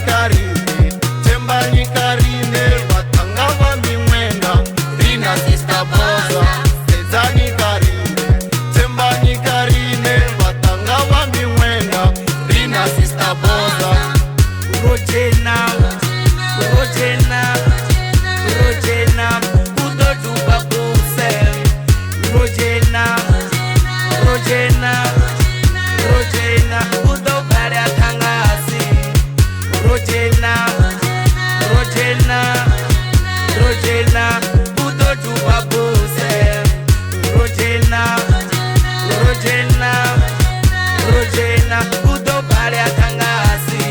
nyika rine, temba nyika rine, vatanga va mimwenga, rina Sister Boza. Tedza nyika rine, temba nyika rine, vatanga va mimwenga, rina Sister Boza. Rojena, Rojena, Rojena, utotupa puse. Rojena, Rojena, Rojena, utopare atangasi. Rojena, Rojena, Rojena, utotupa puse. Rojena, Rojena, Rojena, utopare atangasi.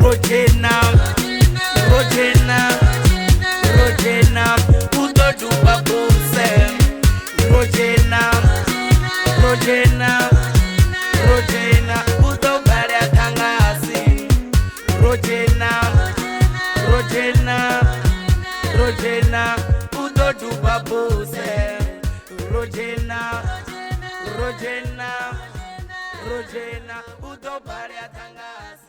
Rojena, Rojena, Rojena, utotupa puse. Rojena, Rojena, Rojena, utopare atangasi. Rojena, Rojena, Rojena, utotupa puse. Rojena, Rojena, Rojena, utopare atangasi.